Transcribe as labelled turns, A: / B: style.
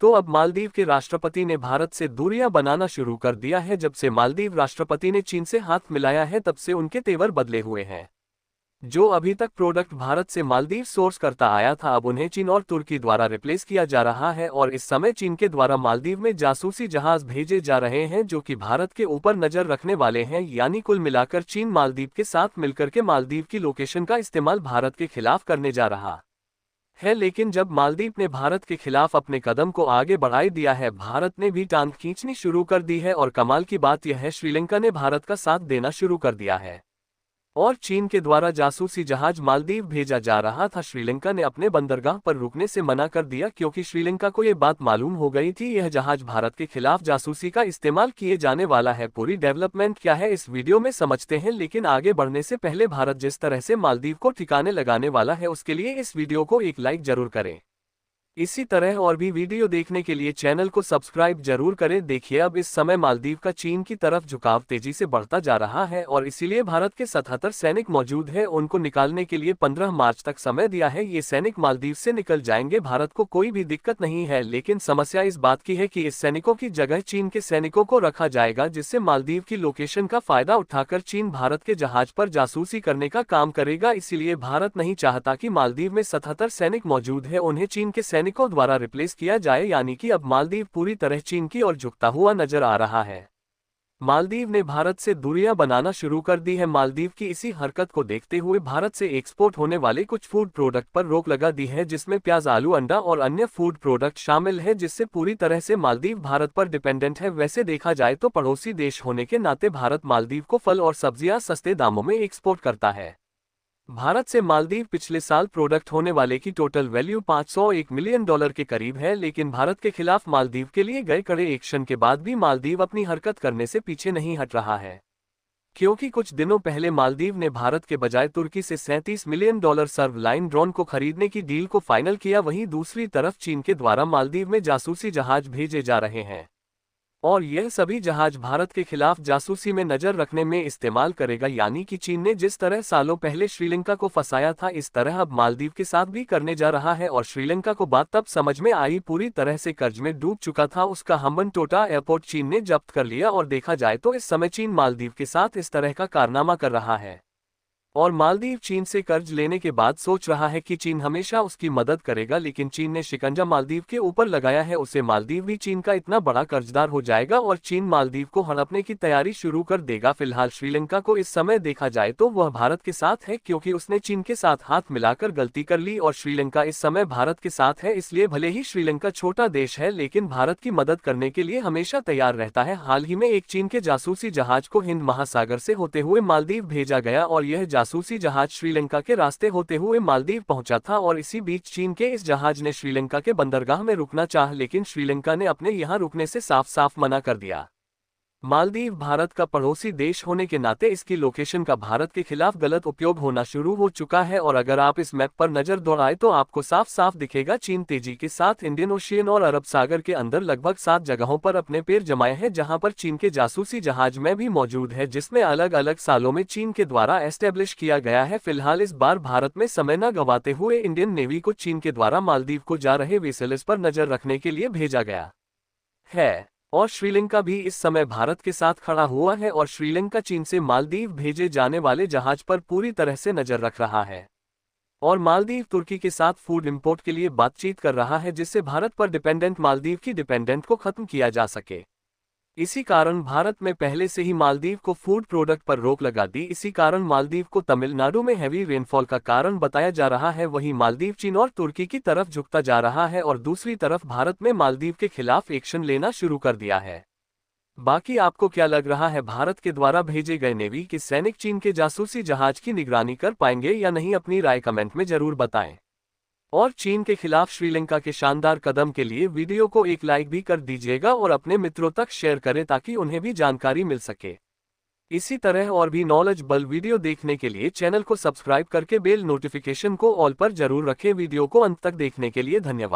A: तो अब मालदीव के राष्ट्रपति ने भारत से दूरियां बनाना शुरू कर दिया है। जब से मालदीव राष्ट्रपति ने चीन से हाथ मिलाया है तब से उनके तेवर बदले हुए हैं। जो अभी तक प्रोडक्ट भारत से मालदीव सोर्स करता आया था, अब उन्हें चीन और तुर्की द्वारा रिप्लेस किया जा रहा है और इस समय चीन के द्वारा मालदीव में जासूसी जहाज भेजे जा रहे हैं जो कि भारत के ऊपर नजर रखने वाले हैं। यानी कुल मिलाकर चीन मालदीव के साथ मिलकर के मालदीव की लोकेशन का इस्तेमाल भारत के खिलाफ करने जा रहा है। लेकिन जब मालदीव ने भारत के खिलाफ अपने कदम को आगे बढ़ा दिया है, भारत ने भी टांग खींचनी शुरू कर दी है। और कमाल की बात यह है, श्रीलंका ने भारत का साथ देना शुरू कर दिया है और चीन के द्वारा जासूसी जहाज मालदीव भेजा जा रहा था। श्रीलंका ने अपने बंदरगाह पर रुकने से मना कर दिया क्योंकि श्रीलंका को यह बात मालूम हो गई थी यह जहाज भारत के खिलाफ जासूसी का इस्तेमाल किए जाने वाला है। पूरी डेवलपमेंट क्या है इस वीडियो में समझते हैं, लेकिन आगे बढ़ने से पहले भारत जिस तरह से मालदीव को ठिकाने लगाने वाला है उसके लिए इस वीडियो को एक लाइक जरूर करें। इसी तरह और भी वीडियो देखने के लिए चैनल को सब्सक्राइब जरूर करें। देखिए, अब इस समय मालदीव का चीन की तरफ झुकाव तेजी से बढ़ता जा रहा है और इसीलिए भारत के 77 सैनिक मौजूद हैं। उनको निकालने के लिए 15 मार्च तक समय दिया है। ये सैनिक मालदीव से निकल जाएंगे, भारत को कोई भी दिक्कत नहीं है। लेकिन समस्या इस बात की है कि इस सैनिकों की जगह चीन के सैनिकों को रखा जाएगा, जिससे मालदीव की लोकेशन का फायदा उठाकर चीन भारत के जहाज पर जासूसी करने का काम करेगा। इसीलिए भारत नहीं चाहता कि मालदीव में 77 सैनिक मौजूद है उन्हें चीन के सैनिकों द्वारा रिप्लेस किया जाए। यानी कि अब मालदीव पूरी तरह चीन की ओर झुकता हुआ नजर आ रहा है। मालदीव ने भारत से दूरियां बनाना शुरू कर दी है। मालदीव की इसी हरकत को देखते हुए भारत से एक्सपोर्ट होने वाले कुछ फूड प्रोडक्ट पर रोक लगा दी है, जिसमें प्याज, आलू, अंडा और अन्य फूड प्रोडक्ट शामिल है, जिससे पूरी तरह से मालदीव भारत पर डिपेंडेंट है। वैसे देखा जाए तो पड़ोसी देश होने के नाते भारत मालदीव को फल और सब्जियां सस्ते दामों में एक्सपोर्ट करता है। भारत से मालदीव पिछले साल प्रोडक्ट होने वाले की टोटल वैल्यू $501 मिलियन के करीब है। लेकिन भारत के खिलाफ मालदीव के लिए गए कड़े एक्शन के बाद भी मालदीव अपनी हरकत करने से पीछे नहीं हट रहा है, क्योंकि कुछ दिनों पहले मालदीव ने भारत के बजाय तुर्की से $37 मिलियन सर्व लाइन ड्रोन को खरीदने की डील को फाइनल किया। वहीं दूसरी तरफ चीन के द्वारा मालदीव में जासूसी जहाज भेजे जा रहे हैं और यह सभी जहाज भारत के खिलाफ जासूसी में नजर रखने में इस्तेमाल करेगा। यानी कि चीन ने जिस तरह सालों पहले श्रीलंका को फंसाया था, इस तरह अब मालदीव के साथ भी करने जा रहा है। और श्रीलंका को बात तब समझ में आई, पूरी तरह से कर्ज में डूब चुका था उसका हम्बनटोटा एयरपोर्ट चीन ने जब्त कर लिया। और देखा जाए तो इस समय चीन मालदीव के साथ इस तरह का कारनामा कर रहा है और मालदीव चीन से कर्ज लेने के बाद सोच रहा है कि चीन हमेशा उसकी मदद करेगा। लेकिन चीन ने शिकंजा मालदीव के ऊपर लगाया है, उससे मालदीव भी चीन का इतना बड़ा कर्जदार हो जाएगा और चीन मालदीव को हड़पने की तैयारी शुरू कर देगा। फिलहाल श्रीलंका को इस समय देखा जाए तो वह भारत के साथ है, क्योंकि उसने चीन के साथ हाथ मिलाकर गलती कर ली और श्रीलंका इस समय भारत के साथ है। इसलिए भले ही श्रीलंका छोटा देश है, लेकिन भारत की मदद करने के लिए हमेशा तैयार रहता है। हाल ही में एक चीन के जासूसी जहाज को हिंद महासागर से होते हुए मालदीव भेजा गया और यह जासूसी जहाज श्रीलंका के रास्ते होते हुए मालदीव पहुंचा था। और इसी बीच चीन के इस जहाज ने श्रीलंका के बंदरगाह में रुकना चाहा, लेकिन श्रीलंका ने अपने यहां रुकने से साफ साफ मना कर दिया। मालदीव भारत का पड़ोसी देश होने के नाते इसकी लोकेशन का भारत के खिलाफ गलत उपयोग होना शुरू हो चुका है। और अगर आप इस मैप पर नजर दौड़ाए तो आपको साफ साफ दिखेगा, चीन तेजी के साथ इंडियन ओशियन और अरब सागर के अंदर लगभग 7 जगहों पर अपने पैर जमाए हैं, जहां पर चीन के जासूसी जहाज में भी मौजूद है, जिसमें अलग अलग सालों में चीन के द्वारा एस्टेब्लिश किया गया है। फिलहाल इस बार भारत में समय न गंवाते हुए इंडियन नेवी को चीन के द्वारा मालदीव को जा रहे वेसल्स पर नजर रखने के लिए भेजा गया है और श्रीलंका भी इस समय भारत के साथ खड़ा हुआ है और श्रीलंका चीन से मालदीव भेजे जाने वाले जहाज पर पूरी तरह से नजर रख रहा है और मालदीव तुर्की के साथ फूड इंपोर्ट के लिए बातचीत कर रहा है, जिससे भारत पर डिपेंडेंट मालदीव की डिपेंडेंट को खत्म किया जा सके। इसी कारण भारत में पहले से ही मालदीव को फूड प्रोडक्ट पर रोक लगा दी। इसी कारण मालदीव को तमिलनाडु में हैवी रेनफॉल का कारण बताया जा रहा है। वहीं मालदीव चीन और तुर्की की तरफ झुकता जा रहा है और दूसरी तरफ भारत में मालदीव के खिलाफ एक्शन लेना शुरू कर दिया है। बाकी आपको क्या लग रहा है, भारत के द्वारा भेजे गए नेवी के सैनिक चीन के जासूसी जहाज की निगरानी कर पाएंगे या नहीं? अपनी राय कमेंट में जरूर बताएं। और चीन के खिलाफ श्रीलंका के शानदार कदम के लिए वीडियो को एक लाइक भी कर दीजिएगा और अपने मित्रों तक शेयर करें ताकि उन्हें भी जानकारी मिल सके। इसी तरह और भी नॉलेजेबल वीडियो देखने के लिए चैनल को सब्सक्राइब करके बेल नोटिफिकेशन को ऑल पर जरूर रखें। वीडियो को अंत तक देखने के लिए धन्यवाद।